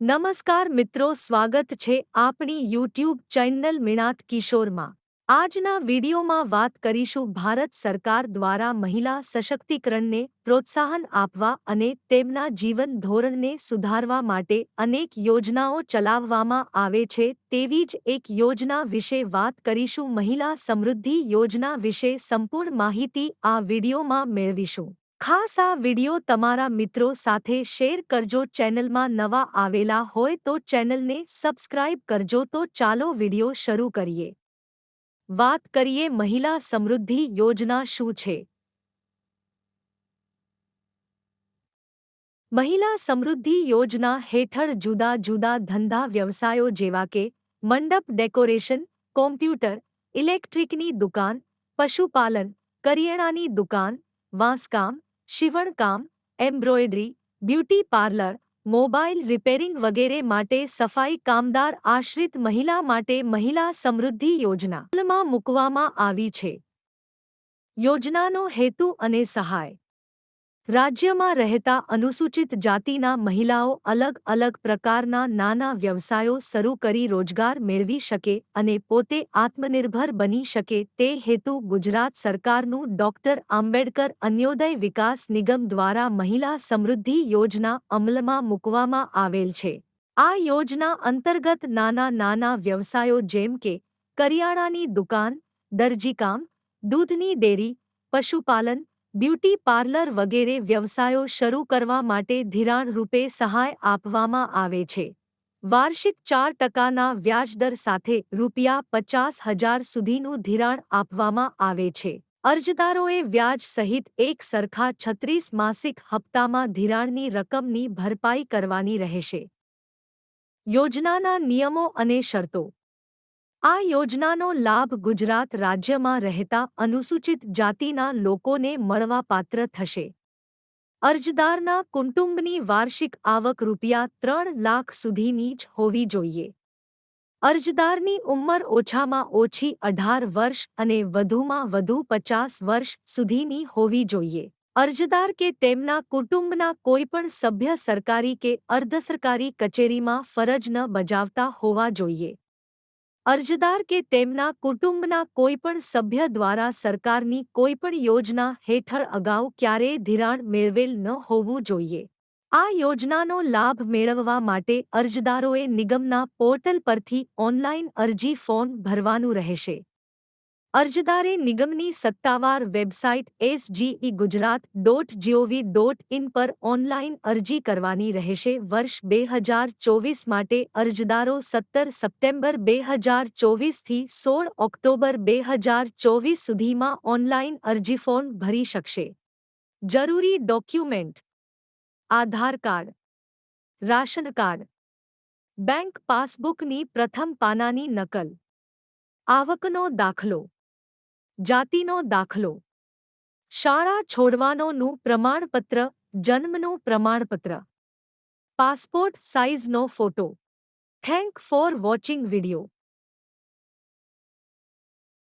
નમસ્કાર મિત્રો, સ્વાગત છે આપણી યુટ્યુબ ચેનલ મીણાત કિશોરમાં। આજના વિડીયોમાં વાત કરીશું ભારત સરકાર દ્વારા મહિલા સશક્તિકરણને પ્રોત્સાહન આપવા અને તેમના જીવન ધોરણને સુધારવા માટે અનેક યોજનાઓ ચલાવવામાં આવે છે તેવી જ એક યોજના વિશે વાત કરીશું। મહિલા સમૃદ્ધિ યોજના વિશે સંપૂર્ણ માહિતી આ વિડીયોમાં મેળવીશું। ખાસ આ વિડિયો તમારા મિત્રો સાથે શેર કરજો। ચેનલમાં નવા આવેલા હોય તો ચેનલને સબસ્ક્રાઇબ કરજો। તો ચાલો વિડિયો શરૂ કરીએ। વાત કરીએ મહિલા સમૃદ્ધિ યોજના શું છે। મહિલા સમૃદ્ધિ યોજના હેઠળ જુદા જુદા ધંધા વ્યવસાયો જેવા કે મંડપ ડેકોરેશન, કોમ્પ્યુટર, ઇલેક્ટ્રિકની દુકાન, પશુપાલન, કરિયાણાની દુકાન, વાંસકામ, શિવણકામ, embroidery, beauty parlour, mobile repairing વગેરે માટે સફાઈ કામદાર આશ્રિત મહિલા માટે મહિલા સમૃદ્ધિ યોજના અમલમાં મૂકવામાં આવી છે। યોજનાનો હેતુ અને સહાય। રાજ્યમાં રહેતા અનુસૂચિત જાતિના મહિલાઓ અલગ અલગ પ્રકારના નાના વ્યવસાયો શરૂ કરી રોજગાર મેળવી શકે અને પોતે આત્મનિર્ભર બની શકે તે હેતુ ગુજરાત સરકારનું ડોક્ટર આંબેડકર અંત્યોદય વિકાસ નિગમ દ્વારા મહિલા સમૃદ્ધિ યોજના અમલમાં મૂકવામાં આવેલ છે। આ યોજના અંતર્ગત નાના નાના વ્યવસાયો જેમ કે કરિયાણાની દુકાન, દરજીકામ, દૂધની ડેરી, પશુપાલન, બ્યુટી પાર્લર વગેરે વ્યવસાયો શરૂ કરવા માટે ધિરાણ રૂપે સહાય આપવામાં આવે છે। વાર્ષિક 4%ના વ્યાજદર સાથે ₹50,000 સુધીનું ધિરાણ આપવામાં આવે છે। અરજદારોએ વ્યાજ સહિત એક સરખા 36 માસિક હપ્તામાં ધિરાણની રકમની ભરપાઈ કરવાની રહેશે। યોજનાના નિયમો અને શરતો। આ યોજનાનો લાભ ગુજરાત રાજ્યમાં રહેતા અનુસૂચિત જાતિના લોકોને મળવાપાત્ર થશે। અરજદારના કુટુંબની વાર્ષિક આવક ₹3 લાખ સુધીની જ હોવી જોઈએ। અરજદારની ઉંમર ઓછામાં ઓછી 18 વર્ષ અને વધુમાં વધુ 50 વર્ષ સુધીની હોવી જોઈએ। અરજદાર કે તેમના કુટુંબના કોઈપણ સભ્ય સરકારી કે અર્ધસરકારી કચેરીમાં ફરજ ન બજાવતા હોવા જોઈએ। અરજદાર કે તેમના કુટુંબના કોઈપણ સભ્ય દ્વારા સરકારની કોઈપણ યોજના હેઠળ અગાઉ ક્યારેય ધિરાણ મેળવેલ ન હોવું જોઈએ। આ યોજનાનો લાભ મેળવવા માટે અરજદારોએ નિગમના પોર્ટલ પરથી ઓનલાઈન અરજી ફોર્મ ભરવાનું રહેશે। અરજદારે નિગમની સત્તાવાર વેબસાઇટ sgegujarat.gov.in પર ઓનલાઈન અરજી કરવાની રહેશે। વર્ષ 2024 માટે અરજદારો 17 સપ્ટેમ્બર 2024 થી 16 ઓક્ટોબર 2024 સુધીમાં ઓનલાઈન અરજી ફોર્મ ભરી શકશે। જરૂરી ડોક્યુમેન્ટ: આધાર કાર્ડ, રાશન કાર્ડ, બેંક પાસબુકની પ્રથમ પાનાની નકલ, આવકનો દાખલો, જાતિનો દાખલો, શાળા છોડવાનોનું પ્રમાણપત્ર, જન્મનું પ્રમાણપત્ર, પાસપોર્ટ સાઇઝનો photo. Thank for watching video.